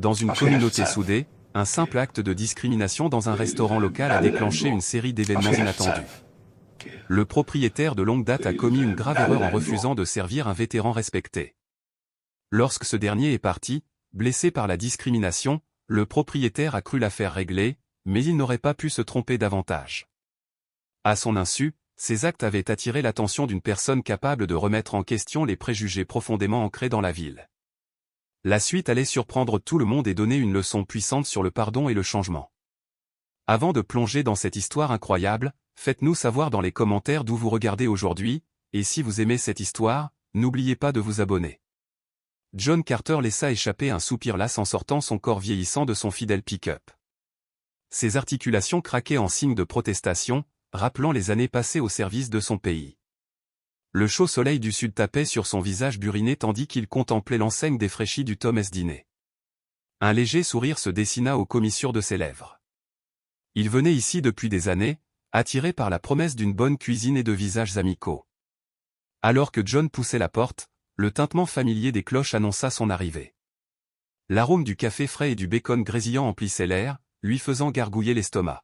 Dans une communauté soudée, un simple acte de discrimination dans un restaurant local a déclenché une série d'événements inattendus. Le propriétaire de longue date a commis une grave erreur en refusant de servir un vétéran respecté. Lorsque ce dernier est parti, blessé par la discrimination, le propriétaire a cru l'affaire réglée, mais il n'aurait pas pu se tromper davantage. À son insu, ces actes avaient attiré l'attention d'une personne capable de remettre en question les préjugés profondément ancrés dans la ville. La suite allait surprendre tout le monde et donner une leçon puissante sur le pardon et le changement. Avant de plonger dans cette histoire incroyable, faites-nous savoir dans les commentaires d'où vous regardez aujourd'hui, et si vous aimez cette histoire, n'oubliez pas de vous abonner. John Carter laissa échapper un soupir las en sortant son corps vieillissant de son fidèle pick-up. Ses articulations craquaient en signe de protestation, rappelant les années passées au service de son pays. Le chaud soleil du sud tapait sur son visage buriné tandis qu'il contemplait l'enseigne défraîchie du Tom S. Diner. Un léger sourire se dessina aux commissures de ses lèvres. Il venait ici depuis des années, attiré par la promesse d'une bonne cuisine et de visages amicaux. Alors que John poussait la porte, le tintement familier des cloches annonça son arrivée. L'arôme du café frais et du bacon grésillant emplissait l'air, lui faisant gargouiller l'estomac.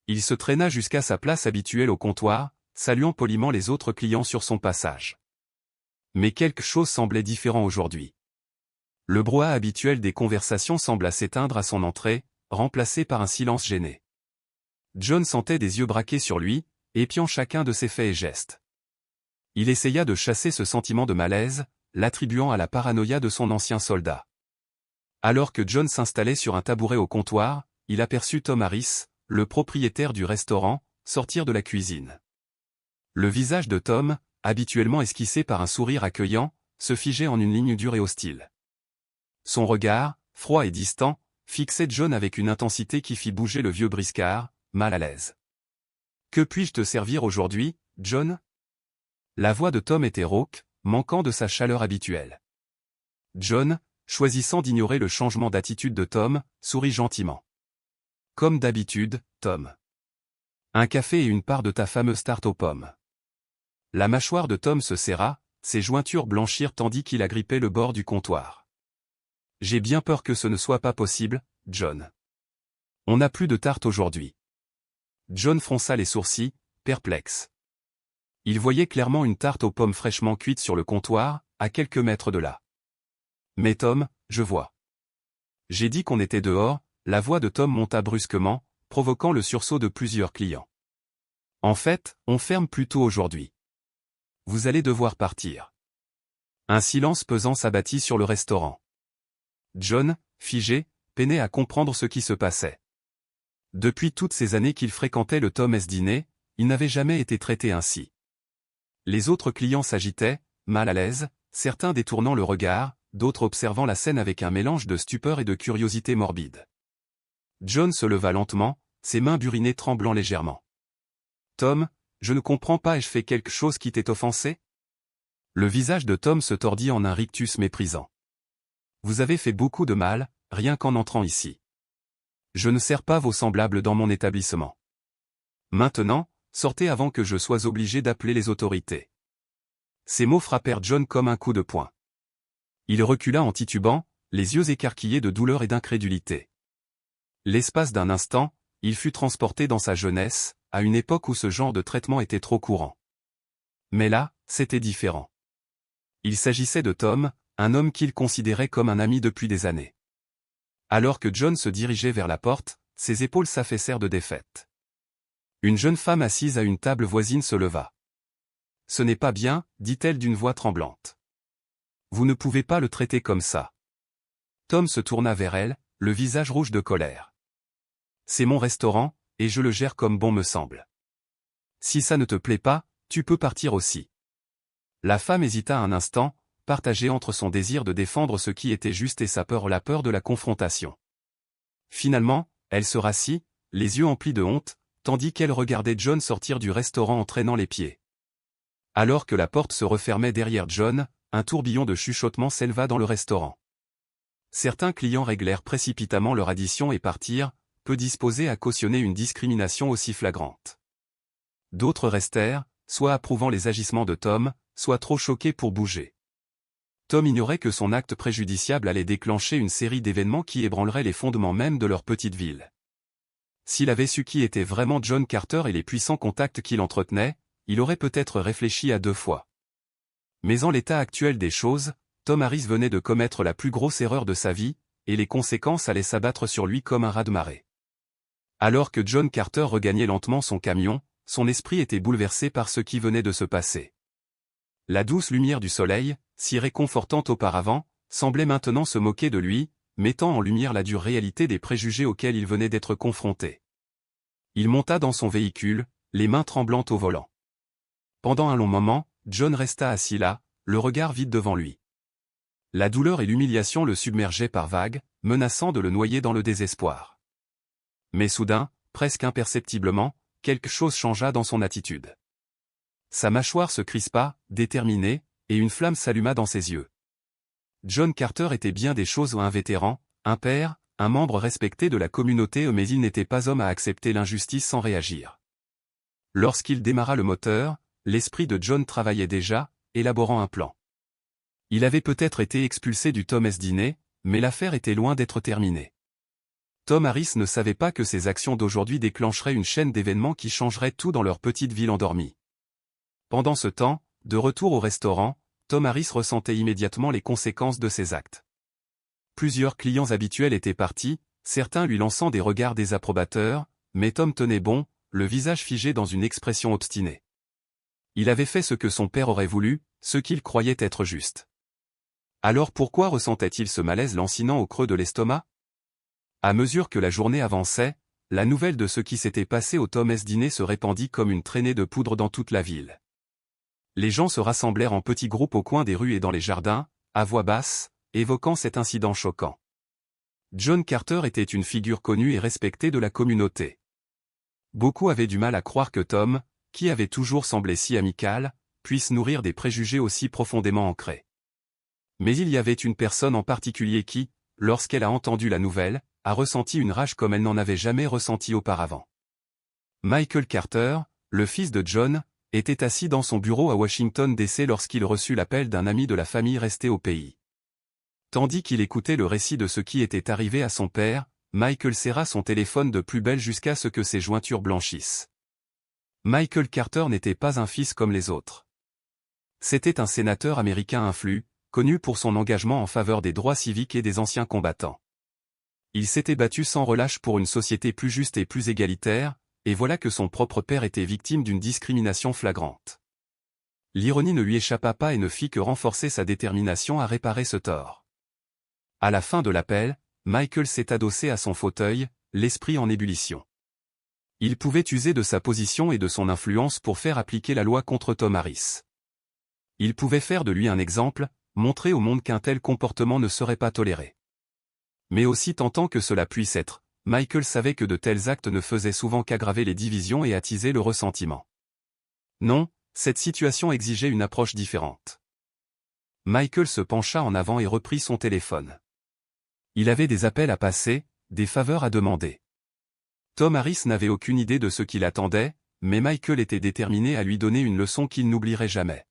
Il se traîna jusqu'à sa place habituelle au comptoir, saluant poliment les autres clients sur son passage. Mais quelque chose semblait différent aujourd'hui. Le brouhaha habituel des conversations sembla s'éteindre à son entrée, remplacé par un silence gêné. John sentait des yeux braqués sur lui, épiant chacun de ses faits et gestes. Il essaya de chasser ce sentiment de malaise, l'attribuant à la paranoïa de son ancien soldat. Alors que John s'installait sur un tabouret au comptoir, il aperçut Tom Harris, le propriétaire du restaurant, sortir de la cuisine. Le visage de Tom, habituellement esquissé par un sourire accueillant, se figeait en une ligne dure et hostile. Son regard, froid et distant, fixait John avec une intensité qui fit bouger le vieux briscard, mal à l'aise. « Que puis-je te servir aujourd'hui, John ?» La voix de Tom était rauque, manquant de sa chaleur habituelle. John, choisissant d'ignorer le changement d'attitude de Tom, sourit gentiment. « Comme d'habitude, Tom. Un café et une part de ta fameuse tarte aux pommes. » La mâchoire de Tom se serra, ses jointures blanchirent tandis qu'il agrippait le bord du comptoir. « J'ai bien peur que ce ne soit pas possible, John. On n'a plus de tarte aujourd'hui. » John fronça les sourcils, perplexe. Il voyait clairement une tarte aux pommes fraîchement cuite sur le comptoir, à quelques mètres de là. « Mais Tom, je vois. J'ai dit qu'on était dehors. » La voix de Tom monta brusquement, provoquant le sursaut de plusieurs clients. « En fait, on ferme plus tôt aujourd'hui. Vous allez devoir partir. » Un silence pesant s'abattit sur le restaurant. John, figé, peinait à comprendre ce qui se passait. Depuis toutes ces années qu'il fréquentait le Tom S. Diner, il n'avait jamais été traité ainsi. Les autres clients s'agitaient, mal à l'aise, certains détournant le regard, d'autres observant la scène avec un mélange de stupeur et de curiosité morbide. John se leva lentement, ses mains burinées tremblant légèrement. « Tom, je ne comprends pas, ai-je fait quelque chose qui t'ait offensé ?» Le visage de Tom se tordit en un rictus méprisant. « Vous avez fait beaucoup de mal, rien qu'en entrant ici. Je ne sers pas vos semblables dans mon établissement. Maintenant, sortez avant que je sois obligé d'appeler les autorités. » Ces mots frappèrent John comme un coup de poing. Il recula en titubant, les yeux écarquillés de douleur et d'incrédulité. L'espace d'un instant, il fut transporté dans sa jeunesse, à une époque où ce genre de traitement était trop courant. Mais là, c'était différent. Il s'agissait de Tom, un homme qu'il considérait comme un ami depuis des années. Alors que John se dirigeait vers la porte, ses épaules s'affaissèrent de défaite. Une jeune femme assise à une table voisine se leva. « Ce n'est pas bien, dit-elle d'une voix tremblante. Vous ne pouvez pas le traiter comme ça. » Tom se tourna vers elle, le visage rouge de colère. « C'est mon restaurant, et je le gère comme bon me semble. Si ça ne te plaît pas, tu peux partir aussi. » La femme hésita un instant, partagée entre son désir de défendre ce qui était juste et la peur de la confrontation. Finalement, elle se rassit, les yeux emplis de honte, tandis qu'elle regardait John sortir du restaurant en traînant les pieds. Alors que la porte se refermait derrière John, un tourbillon de chuchotements s'éleva dans le restaurant. Certains clients réglèrent précipitamment leur addition et partirent, peu disposés à cautionner une discrimination aussi flagrante. D'autres restèrent, soit approuvant les agissements de Tom, soit trop choqués pour bouger. Tom ignorait que son acte préjudiciable allait déclencher une série d'événements qui ébranleraient les fondements même de leur petite ville. S'il avait su qui était vraiment John Carter et les puissants contacts qu'il entretenait, il aurait peut-être réfléchi à 2 fois. Mais en l'état actuel des choses, Tom Harris venait de commettre la plus grosse erreur de sa vie, et les conséquences allaient s'abattre sur lui comme un raz-de-marée. Alors que John Carter regagnait lentement son camion, son esprit était bouleversé par ce qui venait de se passer. La douce lumière du soleil, si réconfortante auparavant, semblait maintenant se moquer de lui, mettant en lumière la dure réalité des préjugés auxquels il venait d'être confronté. Il monta dans son véhicule, les mains tremblantes au volant. Pendant un long moment, John resta assis là, le regard vide devant lui. La douleur et l'humiliation le submergeaient par vagues, menaçant de le noyer dans le désespoir. Mais soudain, presque imperceptiblement, quelque chose changea dans son attitude. Sa mâchoire se crispa, déterminée, et une flamme s'alluma dans ses yeux. John Carter était bien des choses un vétéran, un père, un membre respecté de la communauté, mais il n'était pas homme à accepter l'injustice sans réagir. Lorsqu'il démarra le moteur, l'esprit de John travaillait déjà, élaborant un plan. Il avait peut-être été expulsé du Tom S. Diner, mais l'affaire était loin d'être terminée. Tom Harris ne savait pas que ses actions d'aujourd'hui déclencheraient une chaîne d'événements qui changerait tout dans leur petite ville endormie. Pendant ce temps, de retour au restaurant, Tom Harris ressentait immédiatement les conséquences de ses actes. Plusieurs clients habituels étaient partis, certains lui lançant des regards désapprobateurs, mais Tom tenait bon, le visage figé dans une expression obstinée. Il avait fait ce que son père aurait voulu, ce qu'il croyait être juste. Alors pourquoi ressentait-il ce malaise lancinant au creux de l'estomac? À mesure que la journée avançait, la nouvelle de ce qui s'était passé au Tom S. Diner se répandit comme une traînée de poudre dans toute la ville. Les gens se rassemblèrent en petits groupes au coin des rues et dans les jardins, à voix basse, évoquant cet incident choquant. John Carter était une figure connue et respectée de la communauté. Beaucoup avaient du mal à croire que Tom, qui avait toujours semblé si amical, puisse nourrir des préjugés aussi profondément ancrés. Mais il y avait une personne en particulier qui, lorsqu'elle a entendu la nouvelle, a ressenti une rage comme elle n'en avait jamais ressenti auparavant. Michael Carter, le fils de John, était assis dans son bureau à Washington D.C. lorsqu'il reçut l'appel d'un ami de la famille resté au pays. Tandis qu'il écoutait le récit de ce qui était arrivé à son père, Michael serra son téléphone de plus belle jusqu'à ce que ses jointures blanchissent. Michael Carter n'était pas un fils comme les autres. C'était un sénateur américain influent, connu pour son engagement en faveur des droits civiques et des anciens combattants. Il s'était battu sans relâche pour une société plus juste et plus égalitaire, et voilà que son propre père était victime d'une discrimination flagrante. L'ironie ne lui échappa pas et ne fit que renforcer sa détermination à réparer ce tort. À la fin de l'appel, Michael s'est adossé à son fauteuil, l'esprit en ébullition. Il pouvait user de sa position et de son influence pour faire appliquer la loi contre Tom Harris. Il pouvait faire de lui un exemple, montrer au monde qu'un tel comportement ne serait pas toléré. Mais aussi tentant que cela puisse être, Michael savait que de tels actes ne faisaient souvent qu'aggraver les divisions et attiser le ressentiment. Non, cette situation exigeait une approche différente. Michael se pencha en avant et reprit son téléphone. Il avait des appels à passer, des faveurs à demander. Tom Harris n'avait aucune idée de ce qu'il attendait, mais Michael était déterminé à lui donner une leçon qu'il n'oublierait jamais.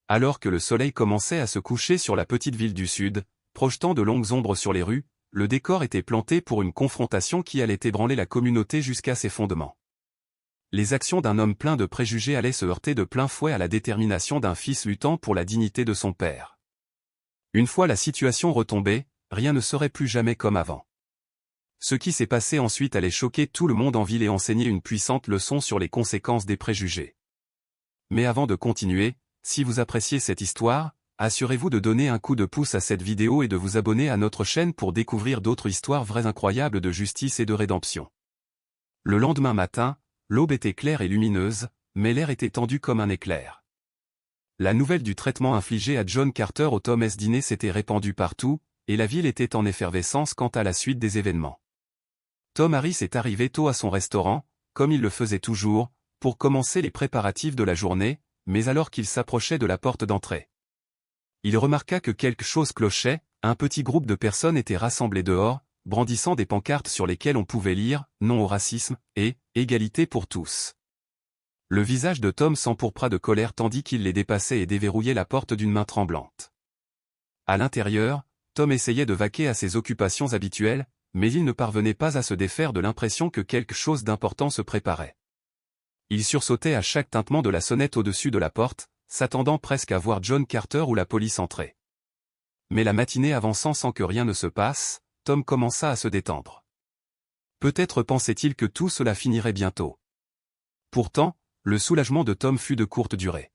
Alors que le soleil commençait à se coucher sur la petite ville du sud, projetant de longues ombres sur les rues, le décor était planté pour une confrontation qui allait ébranler la communauté jusqu'à ses fondements. Les actions d'un homme plein de préjugés allaient se heurter de plein fouet à la détermination d'un fils luttant pour la dignité de son père. Une fois la situation retombée, rien ne serait plus jamais comme avant. Ce qui s'est passé ensuite allait choquer tout le monde en ville et enseigner une puissante leçon sur les conséquences des préjugés. Mais avant de continuer, si vous appréciez cette histoire, assurez-vous de donner un coup de pouce à cette vidéo et de vous abonner à notre chaîne pour découvrir d'autres histoires vraies incroyables de justice et de rédemption. Le lendemain matin, l'aube était claire et lumineuse, mais l'air était tendu comme un éclair. La nouvelle du traitement infligé à John Carter au Tom S. Diner s'était répandue partout, et la ville était en effervescence quant à la suite des événements. Tom Harris est arrivé tôt à son restaurant, comme il le faisait toujours, pour commencer les préparatifs de la journée, mais alors qu'il s'approchait de la porte d'entrée. Il remarqua que quelque chose clochait, un petit groupe de personnes était rassemblé dehors, brandissant des pancartes sur lesquelles on pouvait lire « Non au racisme » et « Égalité pour tous ». Le visage de Tom s'empourpra de colère tandis qu'il les dépassait et déverrouillait la porte d'une main tremblante. À l'intérieur, Tom essayait de vaquer à ses occupations habituelles, mais il ne parvenait pas à se défaire de l'impression que quelque chose d'important se préparait. Il sursautait à chaque tintement de la sonnette au-dessus de la porte, s'attendant presque à voir John Carter ou la police entrer. Mais la matinée avançant sans que rien ne se passe, Tom commença à se détendre. Peut-être pensait-il que tout cela finirait bientôt. Pourtant, le soulagement de Tom fut de courte durée.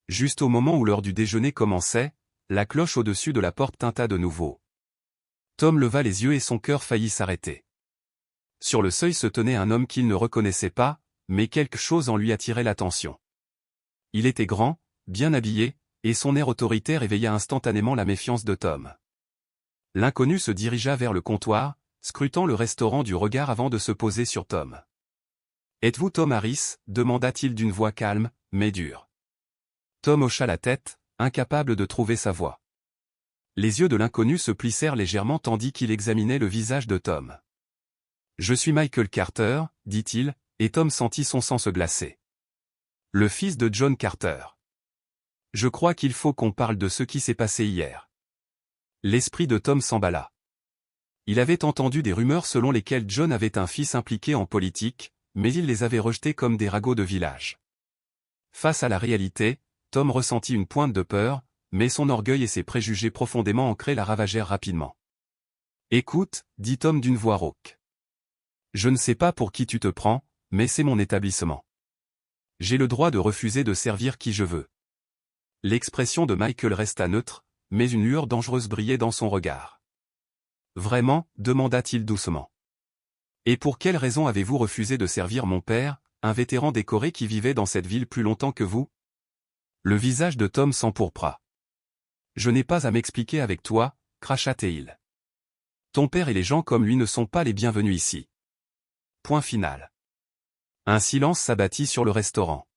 Juste au moment où l'heure du déjeuner commençait, la cloche au-dessus de la porte tinta de nouveau. Tom leva les yeux et son cœur faillit s'arrêter. Sur le seuil se tenait un homme qu'il ne reconnaissait pas, mais quelque chose en lui attirait l'attention. Il était grand, bien habillé, et son air autoritaire éveilla instantanément la méfiance de Tom. L'inconnu se dirigea vers le comptoir, scrutant le restaurant du regard avant de se poser sur Tom. « Êtes-vous Tom Harris » demanda-t-il d'une voix calme, mais dure. Tom hocha la tête, incapable de trouver sa voix. Les yeux de l'inconnu se plissèrent légèrement tandis qu'il examinait le visage de Tom. « Je suis Michael Carter » dit-il, et Tom sentit son sang se glacer. « Le fils de John Carter. Je crois qu'il faut qu'on parle de ce qui s'est passé hier. » L'esprit de Tom s'emballa. Il avait entendu des rumeurs selon lesquelles John avait un fils impliqué en politique, mais il les avait rejetés comme des ragots de village. Face à la réalité, Tom ressentit une pointe de peur, mais son orgueil et ses préjugés profondément ancrés la ravagèrent rapidement. « Écoute, dit Tom d'une voix rauque. Je ne sais pas pour qui tu te prends, mais c'est mon établissement. J'ai le droit de refuser de servir qui je veux. » L'expression de Michael resta neutre, mais une lueur dangereuse brillait dans son regard. « Vraiment » demanda-t-il doucement. « Et pour quelle raison avez-vous refusé de servir mon père, un vétéran décoré qui vivait dans cette ville plus longtemps que vous ?» Le visage de Tom s'empourpra. « Je n'ai pas à m'expliquer avec toi, » cracha-t-il. « Ton père et les gens comme lui ne sont pas les bienvenus ici. » Point final. Un silence s'abattit sur le restaurant.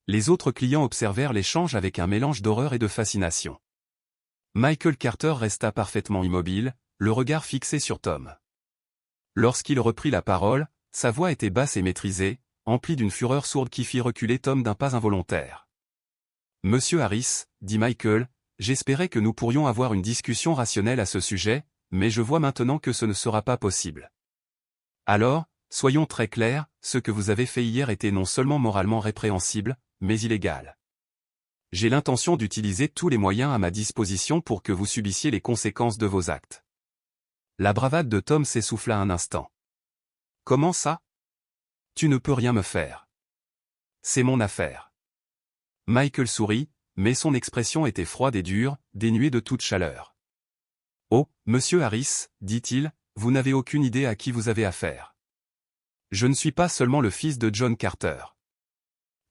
Les autres clients observèrent l'échange avec un mélange d'horreur et de fascination. Michael Carter resta parfaitement immobile, le regard fixé sur Tom. Lorsqu'il reprit la parole, sa voix était basse et maîtrisée, emplie d'une fureur sourde qui fit reculer Tom d'un pas involontaire. « Monsieur Harris, dit Michael, j'espérais que nous pourrions avoir une discussion rationnelle à ce sujet, mais je vois maintenant que ce ne sera pas possible. Alors, soyons très clairs, ce que vous avez fait hier était non seulement moralement répréhensible, mais illégal. J'ai l'intention d'utiliser tous les moyens à ma disposition pour que vous subissiez les conséquences de vos actes. » La bravade de Tom s'essouffla un instant. « Comment ça ? Tu ne peux rien me faire. C'est mon affaire. » Michael sourit, mais son expression était froide et dure, dénuée de toute chaleur. « Oh, monsieur Harris, dit-il, vous n'avez aucune idée à qui vous avez affaire. Je ne suis pas seulement le fils de John Carter.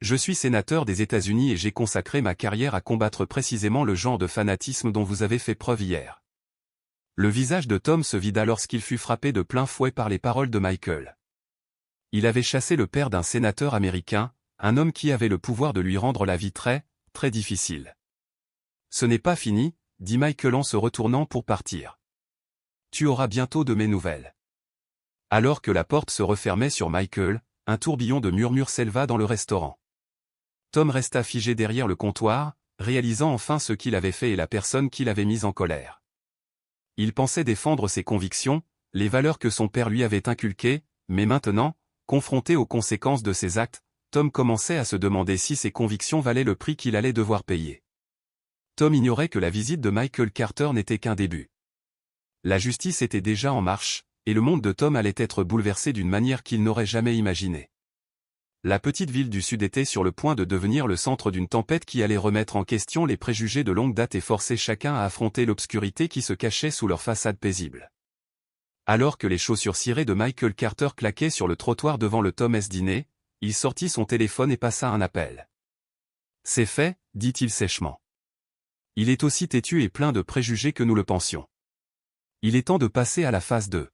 Je suis sénateur des États-Unis et j'ai consacré ma carrière à combattre précisément le genre de fanatisme dont vous avez fait preuve hier. » Le visage de Tom se vida lorsqu'il fut frappé de plein fouet par les paroles de Michael. Il avait chassé le père d'un sénateur américain, un homme qui avait le pouvoir de lui rendre la vie très, très difficile. « Ce n'est pas fini, » dit Michael en se retournant pour partir. « Tu auras bientôt de mes nouvelles. » Alors que la porte se refermait sur Michael, un tourbillon de murmures s'éleva dans le restaurant. Tom resta figé derrière le comptoir, réalisant enfin ce qu'il avait fait et la personne qui l'avait mis en colère. Il pensait défendre ses convictions, les valeurs que son père lui avait inculquées, mais maintenant, confronté aux conséquences de ses actes, Tom commençait à se demander si ses convictions valaient le prix qu'il allait devoir payer. Tom ignorait que la visite de Michael Carter n'était qu'un début. La justice était déjà en marche, et le monde de Tom allait être bouleversé d'une manière qu'il n'aurait jamais imaginée. La petite ville du Sud était sur le point de devenir le centre d'une tempête qui allait remettre en question les préjugés de longue date et forcer chacun à affronter l'obscurité qui se cachait sous leur façade paisible. Alors que les chaussures cirées de Michael Carter claquaient sur le trottoir devant le Tom S. Diner, il sortit son téléphone et passa un appel. « C'est fait, dit-il sèchement. Il est aussi têtu et plein de préjugés que nous le pensions. Il est temps de passer à la phase 2. »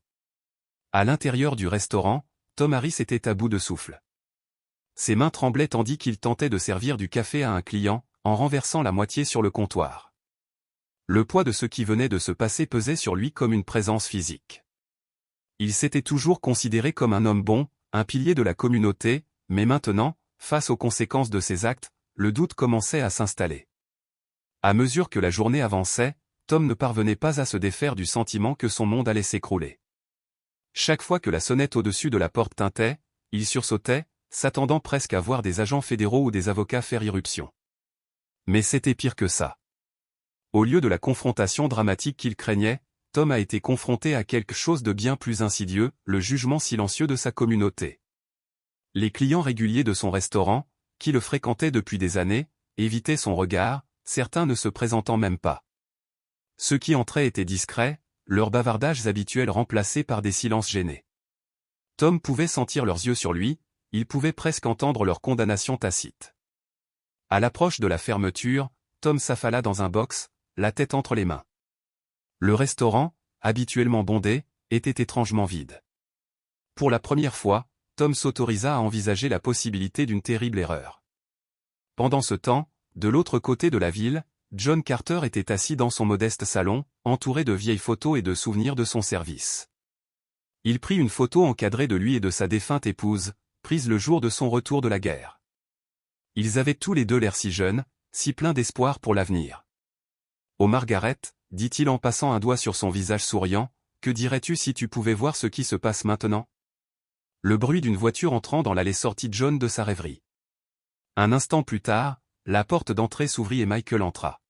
À l'intérieur du restaurant, Tom Harris était à bout de souffle. Ses mains tremblaient tandis qu'il tentait de servir du café à un client, en renversant la moitié sur le comptoir. Le poids de ce qui venait de se passer pesait sur lui comme une présence physique. Il s'était toujours considéré comme un homme bon, un pilier de la communauté, mais maintenant, face aux conséquences de ses actes, le doute commençait à s'installer. À mesure que la journée avançait, Tom ne parvenait pas à se défaire du sentiment que son monde allait s'écrouler. Chaque fois que la sonnette au-dessus de la porte tintait, il sursautait, s'attendant presque à voir des agents fédéraux ou des avocats faire irruption. Mais c'était pire que ça. Au lieu de la confrontation dramatique qu'il craignait, Tom a été confronté à quelque chose de bien plus insidieux, le jugement silencieux de sa communauté. Les clients réguliers de son restaurant, qui le fréquentaient depuis des années, évitaient son regard, certains ne se présentant même pas. Ceux qui entraient étaient discrets, leurs bavardages habituels remplacés par des silences gênés. Tom pouvait sentir leurs yeux sur lui, il pouvait presque entendre leur condamnation tacite. À l'approche de la fermeture, Tom s'affala dans un box, la tête entre les mains. Le restaurant, habituellement bondé, était étrangement vide. Pour la première fois, Tom s'autorisa à envisager la possibilité d'une terrible erreur. Pendant ce temps, de l'autre côté de la ville, John Carter était assis dans son modeste salon, entouré de vieilles photos et de souvenirs de son service. Il prit une photo encadrée de lui et de sa défunte épouse, prise le jour de son retour de la guerre. Ils avaient tous les deux l'air si jeunes, si pleins d'espoir pour l'avenir. « Oh Margaret, dit-il en passant un doigt sur son visage souriant, que dirais-tu si tu pouvais voir ce qui se passe maintenant ?» Le bruit d'une voiture entrant dans l'allée sortit John de sa rêverie. Un instant plus tard, la porte d'entrée s'ouvrit et Michael entra.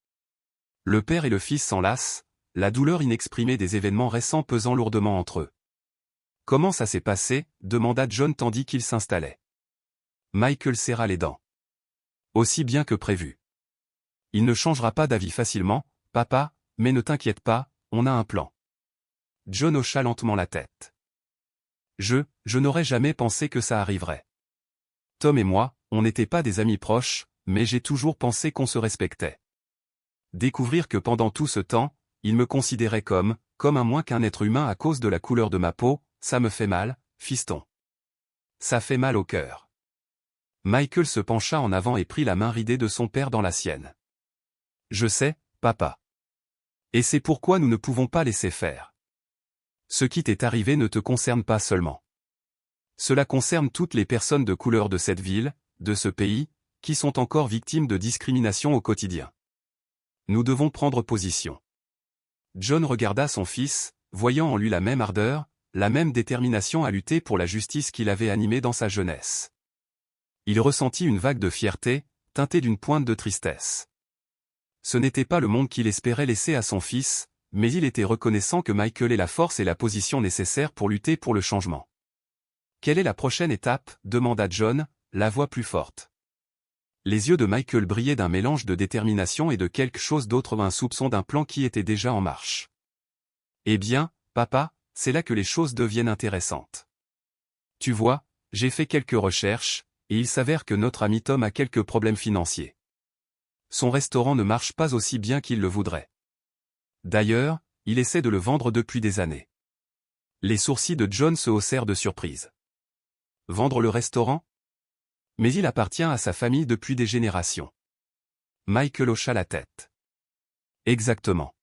Le père et le fils s'enlacent, la douleur inexprimée des événements récents pesant lourdement entre eux. « Comment ça s'est passé ?» demanda John tandis qu'il s'installait. Michael serra les dents. « Aussi bien que prévu. Il ne changera pas d'avis facilement, papa, mais ne t'inquiète pas, on a un plan. » John hocha lentement la tête. Je n'aurais jamais pensé que ça arriverait. Tom et moi, on n'était pas des amis proches, mais j'ai toujours pensé qu'on se respectait. Découvrir que pendant tout ce temps, il me considérait comme un moins qu'un être humain à cause de la couleur de ma peau, ça me fait mal, fiston. Ça fait mal au cœur. Michael se pencha en avant et prit la main ridée de son père dans la sienne. Je sais, papa. Et c'est pourquoi nous ne pouvons pas laisser faire. Ce qui t'est arrivé ne te concerne pas seulement. Cela concerne toutes les personnes de couleur de cette ville, de ce pays, qui sont encore victimes de discrimination au quotidien. Nous devons prendre position. John regarda son fils, voyant en lui la même ardeur, la même détermination à lutter pour la justice qu'il avait animée dans sa jeunesse. Il ressentit une vague de fierté, teintée d'une pointe de tristesse. Ce n'était pas le monde qu'il espérait laisser à son fils, mais il était reconnaissant que Michael ait la force et la position nécessaires pour lutter pour le changement. « Quelle est la prochaine étape ?» demanda John, la voix plus forte. Les yeux de Michael brillaient d'un mélange de détermination et de quelque chose d'autre, un soupçon d'un plan qui était déjà en marche. « Eh bien, papa, c'est là que les choses deviennent intéressantes. Tu vois, j'ai fait quelques recherches, et il s'avère que notre ami Tom a quelques problèmes financiers. Son restaurant ne marche pas aussi bien qu'il le voudrait. D'ailleurs, il essaie de le vendre depuis des années. » Les sourcils de John se haussèrent de surprise. « Vendre le restaurant ? Mais il appartient à sa famille depuis des générations. » Michael hocha la tête. « Exactement.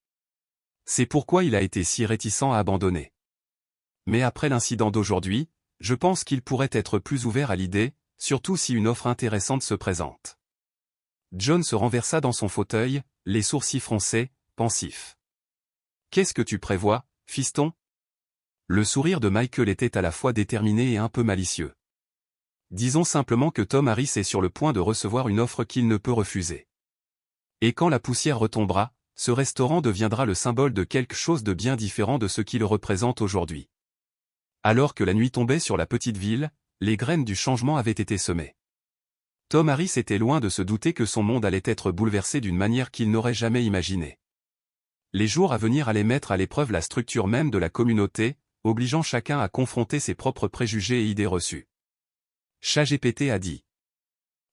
C'est pourquoi il a été si réticent à abandonner. Mais après l'incident d'aujourd'hui, je pense qu'il pourrait être plus ouvert à l'idée, surtout si une offre intéressante se présente. » John se renversa dans son fauteuil, les sourcils froncés, pensif. « Qu'est-ce que tu prévois, fiston ?» Le sourire de Michael était à la fois déterminé et un peu malicieux. « Disons simplement que Tom Harris est sur le point de recevoir une offre qu'il ne peut refuser. Et quand la poussière retombera, ce restaurant deviendra le symbole de quelque chose de bien différent de ce qu'il représente aujourd'hui. » Alors que la nuit tombait sur la petite ville, les graines du changement avaient été semées. Tom Harris était loin de se douter que son monde allait être bouleversé d'une manière qu'il n'aurait jamais imaginée. Les jours à venir allaient mettre à l'épreuve la structure même de la communauté, obligeant chacun à confronter ses propres préjugés et idées reçues. ChatGPT a dit.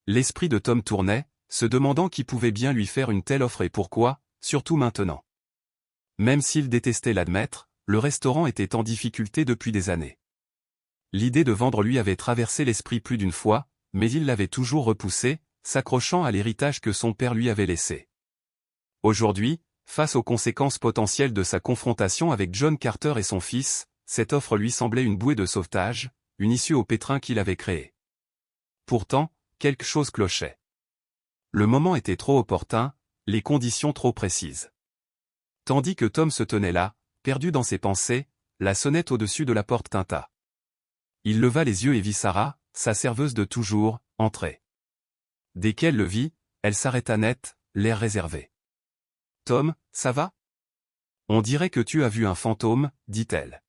L'esprit de Tom tournait, se demandant qui pouvait bien lui faire une telle offre et pourquoi, surtout maintenant. Même s'il détestait l'admettre, le restaurant était en difficulté depuis des années. L'idée de vendre lui avait traversé l'esprit plus d'une fois, mais il l'avait toujours repoussé, s'accrochant à l'héritage que son père lui avait laissé. Aujourd'hui, face aux conséquences potentielles de sa confrontation avec John Carter et son fils, cette offre lui semblait une bouée de sauvetage, une issue au pétrin qu'il avait créé. Pourtant, quelque chose clochait. Le moment était trop opportun, les conditions trop précises. Tandis que Tom se tenait là, perdu dans ses pensées, la sonnette au-dessus de la porte tinta. Il leva les yeux et vit Sarah, sa serveuse de toujours, entrer. Dès qu'elle le vit, elle s'arrêta net, l'air réservé. « Tom, ça va ? On dirait que tu as vu un fantôme, dit-elle.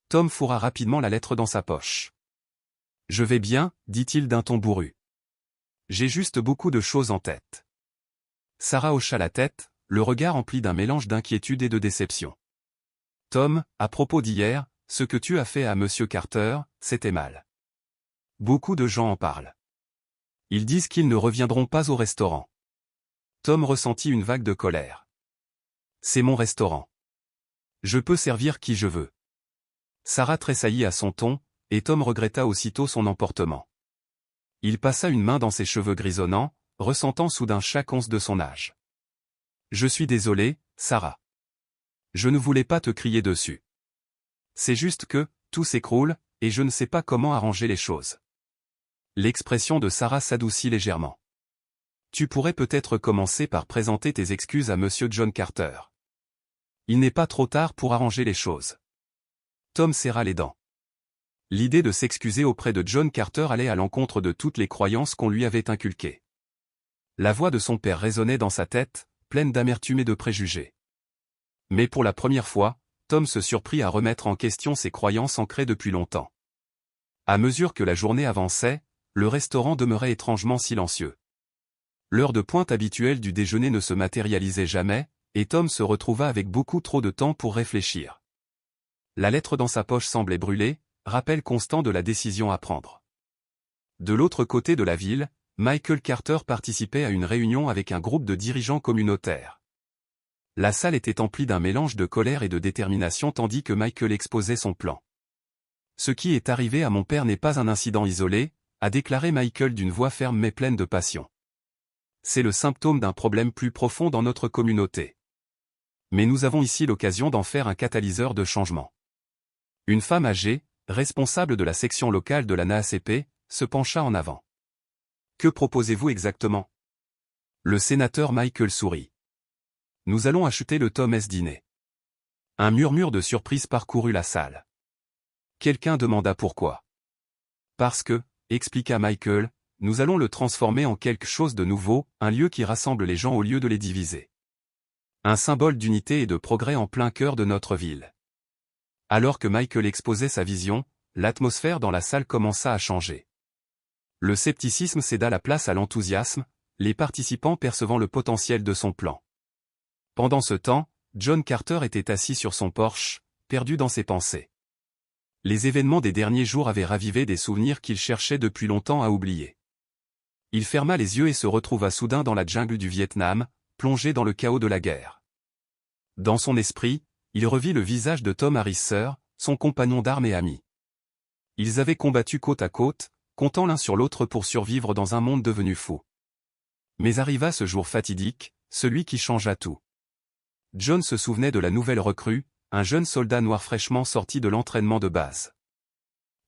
Tom fourra rapidement la lettre dans sa poche. « Je vais bien, dit-il d'un ton bourru. J'ai juste beaucoup de choses en tête. » Sarah hocha la tête, le regard empli d'un mélange d'inquiétude et de déception. « Tom, à propos d'hier, ce que tu as fait à Monsieur Carter, c'était mal. Beaucoup de gens en parlent. Ils disent qu'ils ne reviendront pas au restaurant. » Tom ressentit une vague de colère. « C'est mon restaurant. Je peux servir qui je veux. » Sarah tressaillit à son ton, et Tom regretta aussitôt son emportement. Il passa une main dans ses cheveux grisonnants, ressentant soudain chaque once de son âge. « Je suis désolé, Sarah. Je ne voulais pas te crier dessus. C'est juste que, tout s'écroule, et je ne sais pas comment arranger les choses. » L'expression de Sarah s'adoucit légèrement. « Tu pourrais peut-être commencer par présenter tes excuses à Monsieur John Carter. Il n'est pas trop tard pour arranger les choses. » Tom serra les dents. L'idée de s'excuser auprès de John Carter allait à l'encontre de toutes les croyances qu'on lui avait inculquées. La voix de son père résonnait dans sa tête, pleine d'amertume et de préjugés. Mais pour la première fois, Tom se surprit à remettre en question ses croyances ancrées depuis longtemps. À mesure que la journée avançait, le restaurant demeurait étrangement silencieux. L'heure de pointe habituelle du déjeuner ne se matérialisait jamais, et Tom se retrouva avec beaucoup trop de temps pour réfléchir. La lettre dans sa poche semblait brûler, rappel constant de la décision à prendre. De l'autre côté de la ville, Michael Carter participait à une réunion avec un groupe de dirigeants communautaires. La salle était emplie d'un mélange de colère et de détermination tandis que Michael exposait son plan. « Ce qui est arrivé à mon père n'est pas un incident isolé », a déclaré Michael d'une voix ferme mais pleine de passion. « C'est le symptôme d'un problème plus profond dans notre communauté. Mais nous avons ici l'occasion d'en faire un catalyseur de changement. » Une femme âgée, responsable de la section locale de la NAACP, se pencha en avant. « Que proposez-vous exactement ?» Le sénateur Michael sourit. « Nous allons acheter le Tom S. Dîner. » Un murmure de surprise parcourut la salle. Quelqu'un demanda pourquoi. « Parce que, » expliqua Michael, « nous allons le transformer en quelque chose de nouveau, un lieu qui rassemble les gens au lieu de les diviser. Un symbole d'unité et de progrès en plein cœur de notre ville. » Alors que Michael exposait sa vision, l'atmosphère dans la salle commença à changer. Le scepticisme céda la place à l'enthousiasme, les participants percevant le potentiel de son plan. Pendant ce temps, John Carter était assis sur son porche, perdu dans ses pensées. Les événements des derniers jours avaient ravivé des souvenirs qu'il cherchait depuis longtemps à oublier. Il ferma les yeux et se retrouva soudain dans la jungle du Vietnam, plongé dans le chaos de la guerre. Dans son esprit, il revit le visage de Tom Harrisser, son compagnon d'armes et ami. Ils avaient combattu côte à côte, comptant l'un sur l'autre pour survivre dans un monde devenu fou. Mais arriva ce jour fatidique, celui qui changea tout. John se souvenait de la nouvelle recrue, un jeune soldat noir fraîchement sorti de l'entraînement de base.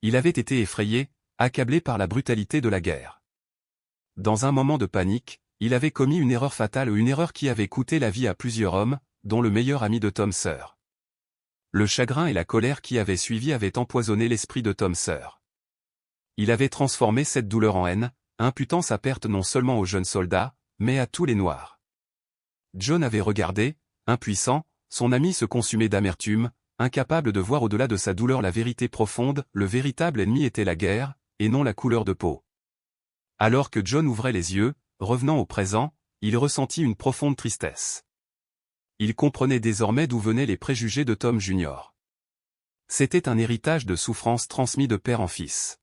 Il avait été effrayé, accablé par la brutalité de la guerre. Dans un moment de panique, il avait commis une erreur fatale ou une erreur qui avait coûté la vie à plusieurs hommes, dont le meilleur ami de Tom Sawyer. Le chagrin et la colère qui avaient suivi avaient empoisonné l'esprit de Tom Sawyer. Il avait transformé cette douleur en haine, imputant sa perte non seulement au jeune soldat, mais à tous les Noirs. John avait regardé, impuissant, son ami se consumer d'amertume, incapable de voir au-delà de sa douleur la vérité profonde, le véritable ennemi était la guerre, et non la couleur de peau. Alors que John ouvrait les yeux, revenant au présent, il ressentit une profonde tristesse. Il comprenait désormais d'où venaient les préjugés de Tom Jr. C'était un héritage de souffrance transmis de père en fils.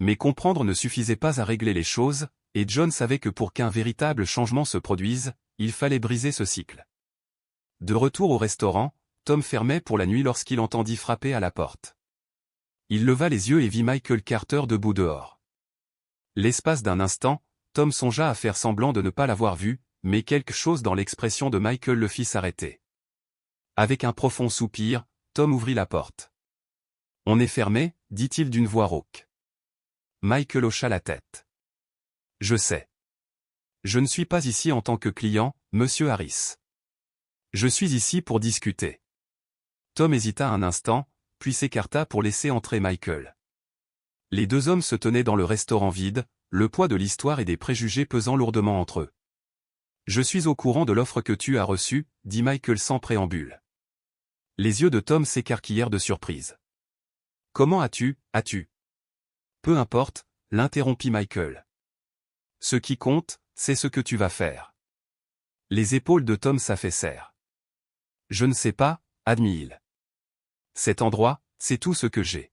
Mais comprendre ne suffisait pas à régler les choses, et John savait que pour qu'un véritable changement se produise, il fallait briser ce cycle. De retour au restaurant, Tom fermait pour la nuit lorsqu'il entendit frapper à la porte. Il leva les yeux et vit Michael Carter debout dehors. L'espace d'un instant, Tom songea à faire semblant de ne pas l'avoir vu, mais quelque chose dans l'expression de Michael le fit s'arrêter. Avec un profond soupir, Tom ouvrit la porte. « On est fermé » dit-il d'une voix rauque. Michael hocha la tête. « Je sais. Je ne suis pas ici en tant que client, Monsieur Harris. Je suis ici pour discuter. Tom hésita un instant, puis s'écarta pour laisser entrer Michael. Les deux hommes se tenaient dans le restaurant vide, le poids de l'histoire et des préjugés pesant lourdement entre eux. Je suis au courant de l'offre que tu as reçue, dit Michael sans préambule. Les yeux de Tom s'écarquillèrent de surprise. Comment as-tu? Peu importe, l'interrompit Michael. Ce qui compte, c'est ce que tu vas faire. Les épaules de Tom s'affaissèrent. Je ne sais pas, admit-il. Cet endroit, c'est tout ce que j'ai.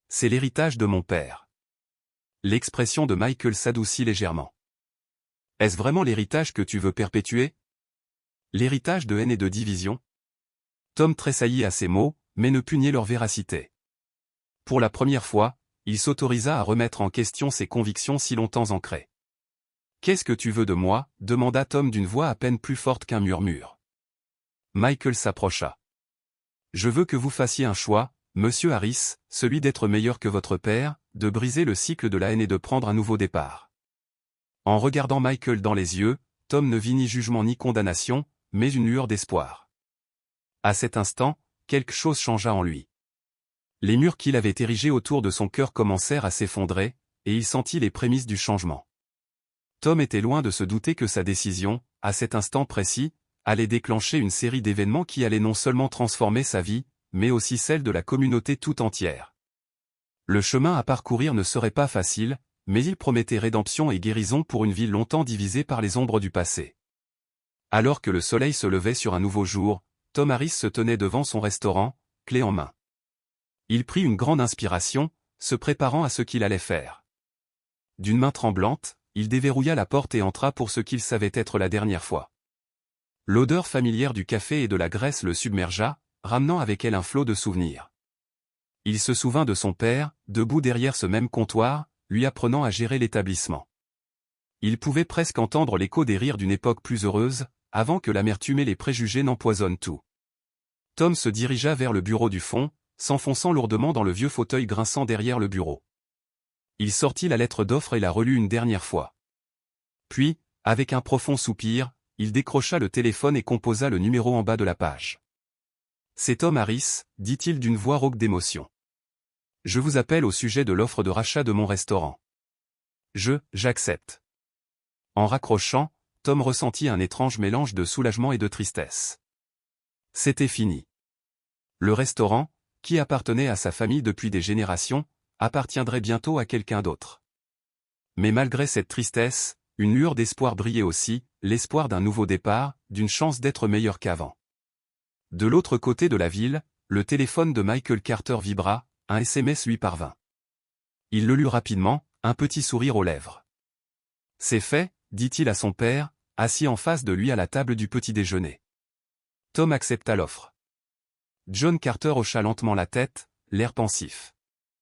C'est l'héritage de mon père. L'expression de Michael s'adoucit légèrement. Est-ce vraiment l'héritage que tu veux perpétuer? L'héritage de haine et de division? Tom tressaillit à ces mots, mais ne put nier leur véracité. Pour la première fois, il s'autorisa à remettre en question ses convictions si longtemps ancrées. Qu'est-ce que tu veux de moi? Demanda Tom d'une voix à peine plus forte qu'un murmure. Michael s'approcha. Je veux que vous fassiez un choix, Monsieur Harris, celui d'être meilleur que votre père, de briser le cycle de la haine et de prendre un nouveau départ. En regardant Michael dans les yeux, Tom ne vit ni jugement ni condamnation, mais une lueur d'espoir. À cet instant, quelque chose changea en lui. Les murs qu'il avait érigés autour de son cœur commencèrent à s'effondrer, et il sentit les prémices du changement. Tom était loin de se douter que sa décision, à cet instant précis, allait déclencher une série d'événements qui allaient non seulement transformer sa vie, mais aussi celle de la communauté tout entière. Le chemin à parcourir ne serait pas facile, mais il promettait rédemption et guérison pour une ville longtemps divisée par les ombres du passé. Alors que le soleil se levait sur un nouveau jour, Tom Harris se tenait devant son restaurant, clé en main. Il prit une grande inspiration, se préparant à ce qu'il allait faire. D'une main tremblante, il déverrouilla la porte et entra pour ce qu'il savait être la dernière fois. L'odeur familière du café et de la graisse le submergea, ramenant avec elle un flot de souvenirs. Il se souvint de son père, debout derrière ce même comptoir, lui apprenant à gérer l'établissement. Il pouvait presque entendre l'écho des rires d'une époque plus heureuse, avant que l'amertume et les préjugés n'empoisonnent tout. Tom se dirigea vers le bureau du fond, s'enfonçant lourdement dans le vieux fauteuil grinçant derrière le bureau. Il sortit la lettre d'offre et la relut une dernière fois. Puis, avec un profond soupir, il décrocha le téléphone et composa le numéro en bas de la page. « C'est Tom Harris, dit-il d'une voix rauque d'émotion. Je vous appelle au sujet de l'offre de rachat de mon restaurant. J'accepte. » En raccrochant, Tom ressentit un étrange mélange de soulagement et de tristesse. C'était fini. Le restaurant, qui appartenait à sa famille depuis des générations, appartiendrait bientôt à quelqu'un d'autre. Mais malgré cette tristesse, une lueur d'espoir brillait aussi, l'espoir d'un nouveau départ, d'une chance d'être meilleur qu'avant. De l'autre côté de la ville, le téléphone de Michael Carter vibra, un SMS lui parvint. Il le lut rapidement, un petit sourire aux lèvres. « C'est fait », dit-il à son père, assis en face de lui à la table du petit déjeuner. Tom accepta l'offre. John Carter hocha lentement la tête, l'air pensif.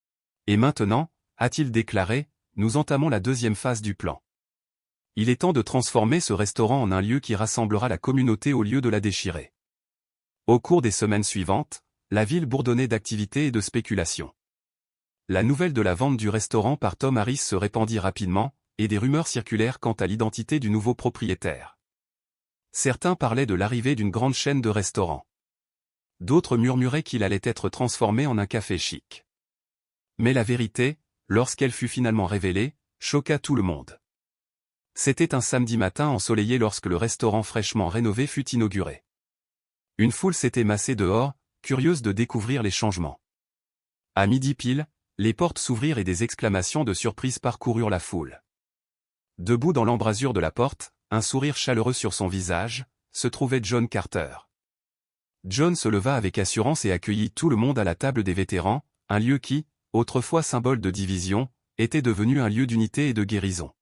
« Et maintenant, a-t-il déclaré, nous entamons la deuxième phase du plan. Il est temps de transformer ce restaurant en un lieu qui rassemblera la communauté au lieu de la déchirer. » Au cours des semaines suivantes, la ville bourdonnait d'activités et de spéculations. La nouvelle de la vente du restaurant par Tom Harris se répandit rapidement, et des rumeurs circulèrent quant à l'identité du nouveau propriétaire. Certains parlaient de l'arrivée d'une grande chaîne de restaurants. D'autres murmuraient qu'il allait être transformé en un café chic. Mais la vérité, lorsqu'elle fut finalement révélée, choqua tout le monde. C'était un samedi matin ensoleillé lorsque le restaurant fraîchement rénové fut inauguré. Une foule s'était massée dehors, curieuse de découvrir les changements. À midi pile, les portes s'ouvrirent et des exclamations de surprise parcoururent la foule. Debout dans l'embrasure de la porte, un sourire chaleureux sur son visage, se trouvait John Carter. John se leva avec assurance et accueillit tout le monde à la table des vétérans, un lieu qui, autrefois symbole de division, était devenu un lieu d'unité et de guérison.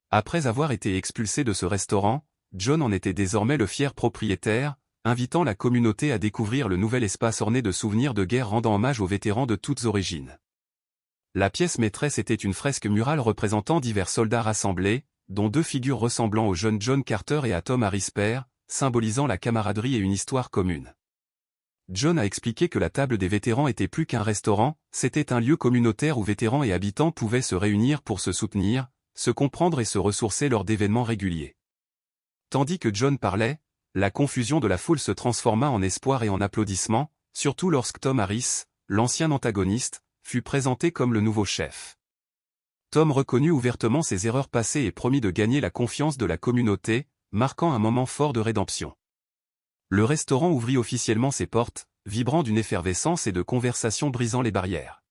Après avoir été expulsé de ce restaurant, John en était désormais le fier propriétaire, invitant la communauté à découvrir le nouvel espace orné de souvenirs de guerre rendant hommage aux vétérans de toutes origines. La pièce maîtresse était une fresque murale représentant divers soldats rassemblés, dont deux figures ressemblant au jeune John Carter et à Tom Harris père, symbolisant la camaraderie et une histoire commune. John a expliqué que la table des vétérans était plus qu'un restaurant, c'était un lieu communautaire où vétérans et habitants pouvaient se réunir pour se soutenir, se comprendre et se ressourcer lors d'événements réguliers. Tandis que John parlait, la confusion de la foule se transforma en espoir et en applaudissements, surtout lorsque Tom Harris, l'ancien antagoniste, fut présenté comme le nouveau chef. Tom reconnut ouvertement ses erreurs passées et promit de gagner la confiance de la communauté, marquant un moment fort de rédemption. Le restaurant ouvrit officiellement ses portes, vibrant d'une effervescence et de conversations brisant les barrières.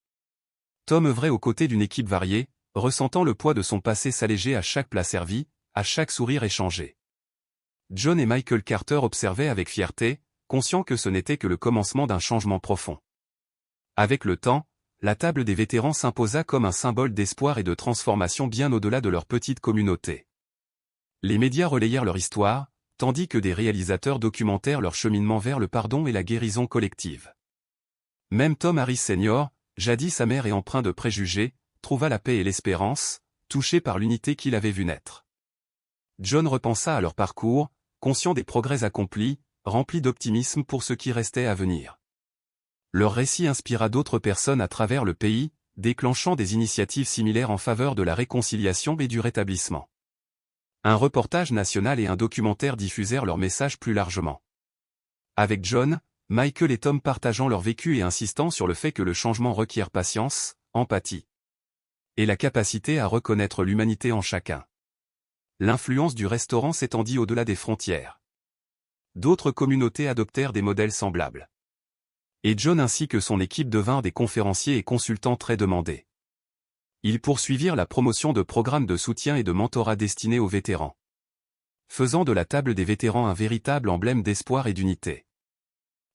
Tom œuvrait aux côtés d'une équipe variée, ressentant le poids de son passé s'alléger à chaque plat servi, à chaque sourire échangé. John et Michael Carter observaient avec fierté, conscients que ce n'était que le commencement d'un changement profond. Avec le temps, la table des vétérans s'imposa comme un symbole d'espoir et de transformation bien au-delà de leur petite communauté. Les médias relayèrent leur histoire, tandis que des réalisateurs documentèrent leur cheminement vers le pardon et la guérison collective. Même Tom Harris Sr., jadis amer et empreint de préjugés, trouva la paix et l'espérance, touché par l'unité qu'il avait vu naître. John repensa à leur parcours, conscient des progrès accomplis, rempli d'optimisme pour ce qui restait à venir. Leur récit inspira d'autres personnes à travers le pays, déclenchant des initiatives similaires en faveur de la réconciliation et du rétablissement. Un reportage national et un documentaire diffusèrent leur message plus largement. Avec John, Michael et Tom partageant leur vécu et insistant sur le fait que le changement requiert patience, empathie et la capacité à reconnaître l'humanité en chacun. L'influence du restaurant s'étendit au-delà des frontières. D'autres communautés adoptèrent des modèles semblables. Et John ainsi que son équipe devinrent des conférenciers et consultants très demandés. Ils poursuivirent la promotion de programmes de soutien et de mentorat destinés aux vétérans, faisant de la table des vétérans un véritable emblème d'espoir et d'unité.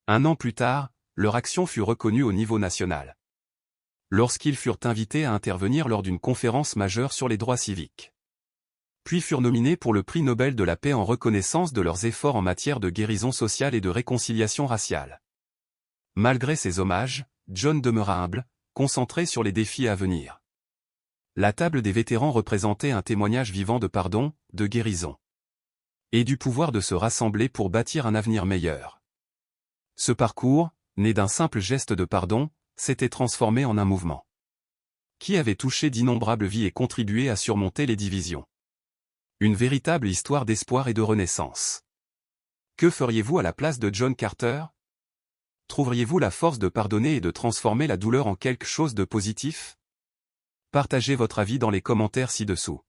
Un an plus tard, leur action fut reconnue au niveau national, lorsqu'ils furent invités à intervenir lors d'une conférence majeure sur les droits civiques. Puis furent nominés pour le prix Nobel de la paix en reconnaissance de leurs efforts en matière de guérison sociale et de réconciliation raciale. Malgré ces hommages, John demeura humble, concentré sur les défis à venir. La table des vétérans représentait un témoignage vivant de pardon, de guérison et du pouvoir de se rassembler pour bâtir un avenir meilleur. Ce parcours, né d'un simple geste de pardon, s'était transformé en un mouvement qui avait touché d'innombrables vies et contribué à surmonter les divisions. Une véritable histoire d'espoir et de renaissance. Que feriez-vous à la place de John Carter? Trouveriez-vous la force de pardonner et de transformer la douleur en quelque chose de positif? Partagez votre avis dans les commentaires ci-dessous.